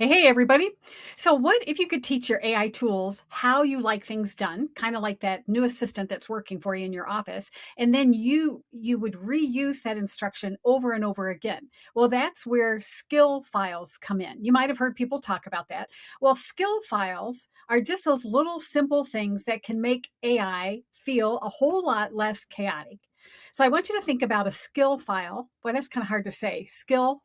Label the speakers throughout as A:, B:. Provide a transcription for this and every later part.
A: Hey, everybody. So, what if you could teach your AI tools how you like things done, kind of like that new assistant that's working for you in your office, and then you would reuse that instruction over and over again? Well, that's where skill files come in. You might have heard people talk about that. Well, skill files are just those little simple things that can make AI feel a whole lot less chaotic. So I want you to think about a skill file. Boy, that's kind of hard to say. Skill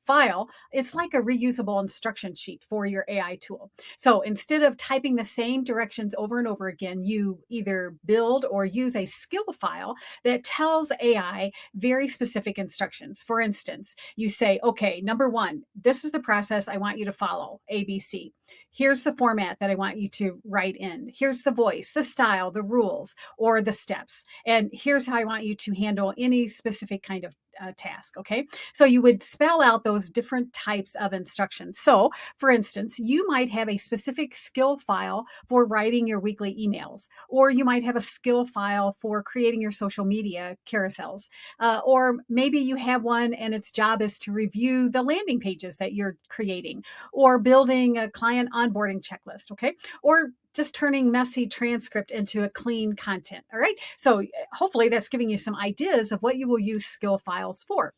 A: file, it's like a reusable instruction sheet for your AI tool. So instead of typing the same directions over and over again, you either build or use a skill file that tells AI very specific instructions. For instance, you say, okay, number one, this is the process I want you to follow, ABC. Here's the format that I want you to write in. Here's the voice, the style, the rules, or the steps. And here's how I want you to handle any specific kind of task. Okay. So you would spell out those different types of instructions. So, for instance, you might have a specific skill file for writing your weekly emails, or you might have a skill file for creating your social media carousels, or maybe you have one and its job is to review the landing pages that you're creating, or building a client onboarding checklist. Okay. Or just turning messy transcript into a clean content. All right. So hopefully that's giving you some ideas of what you will use skill files for.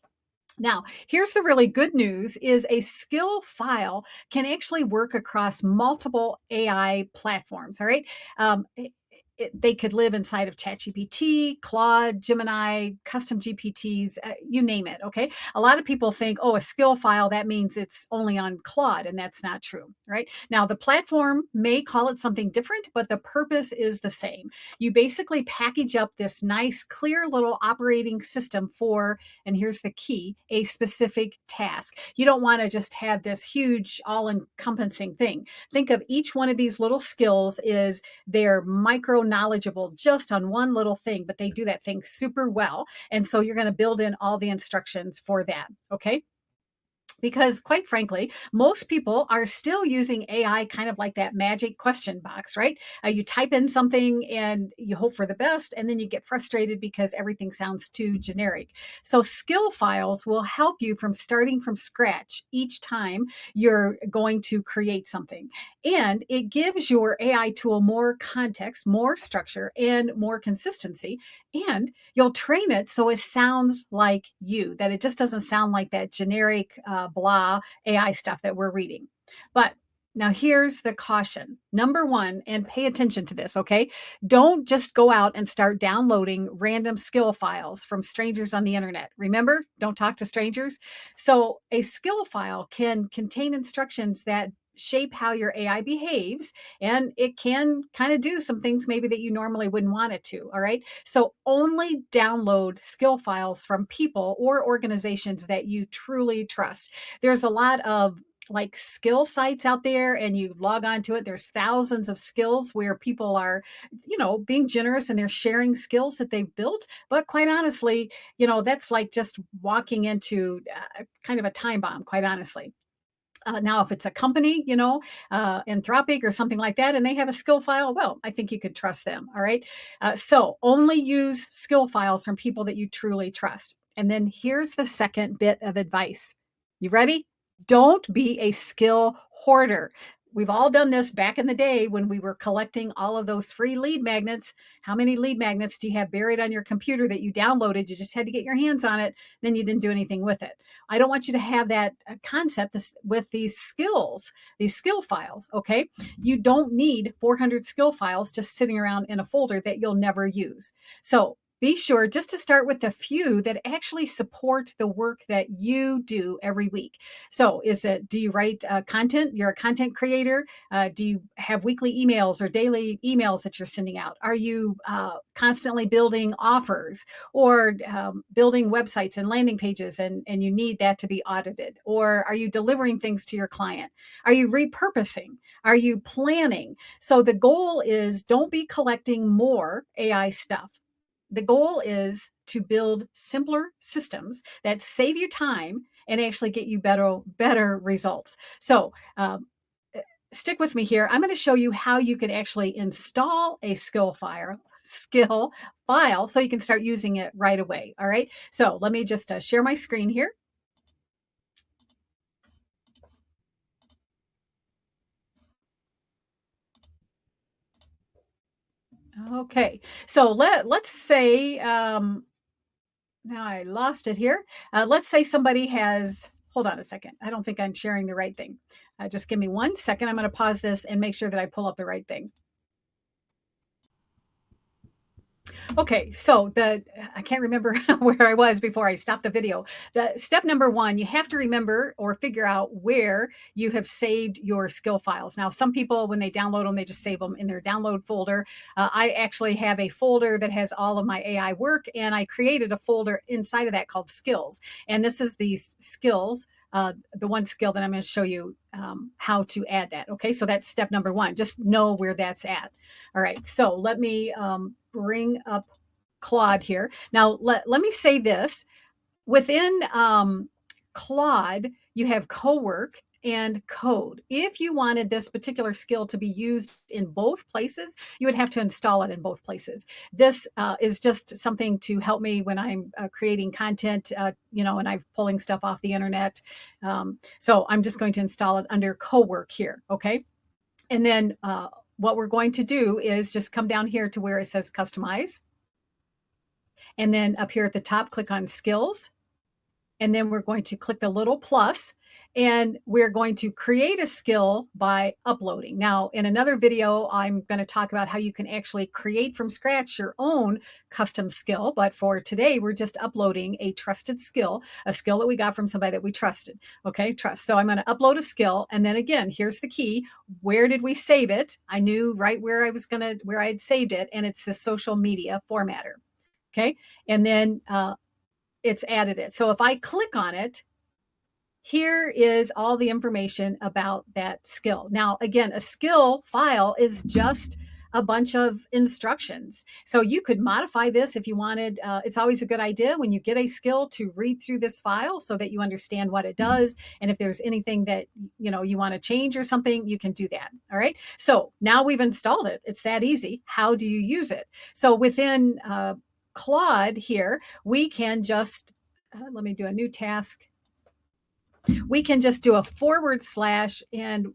A: Now, here's the really good news is a skill file can actually work across multiple AI platforms. All right. They could live inside of ChatGPT, Claude, Gemini, custom GPTs, you name it. Okay. A lot of people think, oh, a skill file, that means it's only on Claude, and that's not true. Right. Now, the platform may call it something different, but the purpose is the same. You basically package up this nice, clear little operating system for, and here's the key, a specific task. You don't want to just have this huge, all encompassing thing. Think of each one of these little skills is they're micro knowledgeable just on one little thing, but they do that thing super well. And so you're going to build in all the instructions for that. Okay. Because quite frankly, most people are still using AI kind of like that magic question box, right? You type in something and you hope for the best, and then you get frustrated because everything sounds too generic. So, skill files will help you from starting from scratch each time you're going to create something. And it gives your AI tool more context, more structure, and more consistency. And you'll train it so it sounds like you, that it just doesn't sound like that generic blah AI stuff that we're reading. But now here's the caution. Number one, and pay attention to this, okay? Don't just go out and start downloading random skill files from strangers on the internet. Remember, don't talk to strangers. So a skill file can contain instructions that shape how your AI behaves, and it can kind of do some things maybe that you normally wouldn't want it to. All right. So only download skill files from people or organizations that you truly trust. There's a lot of like skill sites out there, and you log on to it, there's thousands of skills where people are, being generous and they're sharing skills that they've built. But quite honestly, that's like just walking into kind of a time bomb, quite honestly. Now, if it's a company, Anthropic or something like that, and they have a skill file, well, I think you could trust them. All right. So only use skill files from people that you truly trust. And then here's the second bit of advice. You ready? Don't be a skill hoarder. We've all done this back in the day when we were collecting all of those free lead magnets. How many lead magnets do you have buried on your computer that you downloaded? You just had to get your hands on it, then you didn't do anything with it. I don't want you to have that concept with these skills, these skill files. Okay. You don't need 400 skill files just sitting around in a folder that you'll never use. So be sure just to start with a few that actually support the work that you do every week. So do you write content? You're a content creator. Do you have weekly emails or daily emails that you're sending out? Are you constantly building offers or building websites and landing pages, and you need that to be audited? Or are you delivering things to your client? Are you repurposing? Are you planning? So the goal is don't be collecting more AI stuff. The goal is to build simpler systems that save you time and actually get you better results. So stick with me here. I'm going to show you how you can actually install a skill file so you can start using it right away. All right. So let me just share my screen here. Okay. So let's say now I lost it here. Let's say somebody has, hold on a second. I don't think I'm sharing the right thing. Just give me 1 second. I'm going to pause this and make sure that I pull up the right thing. Okay, so I can't remember where I was before I stopped the video. The step number one, you have to remember or figure out where you have saved your skill files. Now, some people, when they download them, they just save them in their download folder. I actually have a folder that has all of my AI work, and I created a folder inside of that called skills. And this is the skills. The one skill that I'm going to show you how to add that. Okay, so that's step number one. Just know where that's at. All right, so let me bring up Claude here. Now, let me say this. Within Claude, you have Cowork and code. If you wanted this particular skill to be used in both places, you would have to install it in both places. This is just something to help me when I'm creating content, and I'm pulling stuff off the internet. So I'm just going to install it under Cowork here, okay? And then what we're going to do is just come down here to where it says customize. And then up here at the top, click on skills. And then we're going to click the little plus, and we're going to create a skill by uploading. Now, in another video, I'm going to talk about how you can actually create from scratch your own custom skill. But for today, we're just uploading a trusted skill, a skill that we got from somebody that we trusted. Okay, trust. So I'm going to upload a skill. And then again, here's the key. Where did we save it? I knew right where I had saved it. And it's the social media formatter. Okay. And then it's added it. So if I click on it, here is all the information about that skill. Now, again, a skill file is just a bunch of instructions. So you could modify this if you wanted. It's always a good idea when you get a skill to read through this file so that you understand what it does. And if there's anything that you want to change or something, you can do that. All right. So now we've installed it. It's that easy. How do you use it? So within Claude here, we can just, let me do a new task. We can just do a / and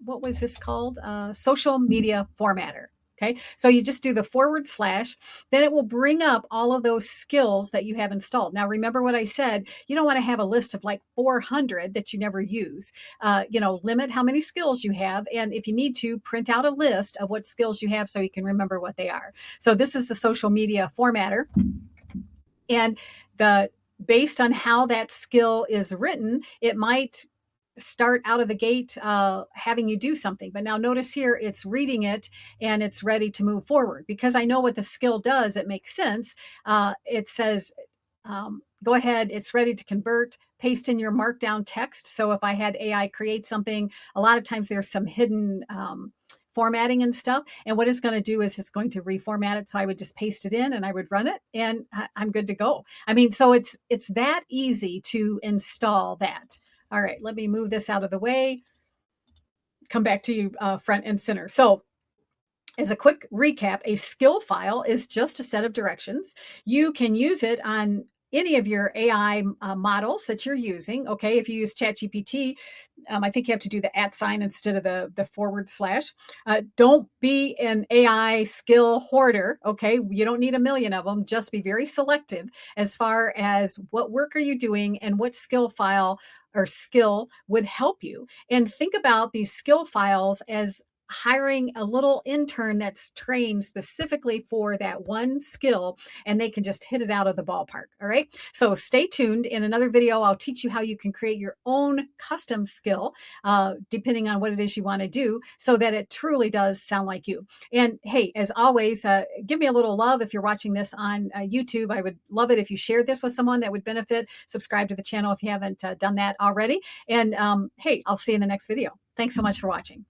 A: what was this called? Social media formatter. Okay, so you just do the / then it will bring up all of those skills that you have installed. Now, remember what I said, you don't want to have a list of like 400 that you never use. Limit how many skills you have. And if you need to, print out a list of what skills you have so you can remember what they are. So this is the social media formatter. And based on how that skill is written, it might start out of the gate having you do something. But now notice here, it's reading it and it's ready to move forward. Because I know what the skill does, it makes sense. It says, go ahead, it's ready to convert, paste in your markdown text. So if I had AI create something, a lot of times there's some hidden formatting and stuff. And what it's going to do is it's going to reformat it. So I would just paste it in and I would run it and I'm good to go. I mean, so it's that easy to install that. All right, let me move this out of the way. Come back to you front and center. So as a quick recap, a skill file is just a set of directions. You can use it on any of your AI models that you're using. Okay, if you use ChatGPT, I think you have to do the @ instead of the / don't be an AI skill hoarder. Okay, you don't need a million of them. Just be very selective as far as what work are you doing and what skill file or skill would help you. And think about these skill files as hiring a little intern that's trained specifically for that one skill, and they can just hit it out of the ballpark. All right. So stay tuned. In another video, I'll teach you how you can create your own custom skill, depending on what it is you want to do, so that it truly does sound like you. And hey, as always, give me a little love if you're watching this on YouTube. I would love it if you shared this with someone that would benefit. Subscribe to the channel if you haven't done that already. And hey, I'll see you in the next video. Thanks so much for watching.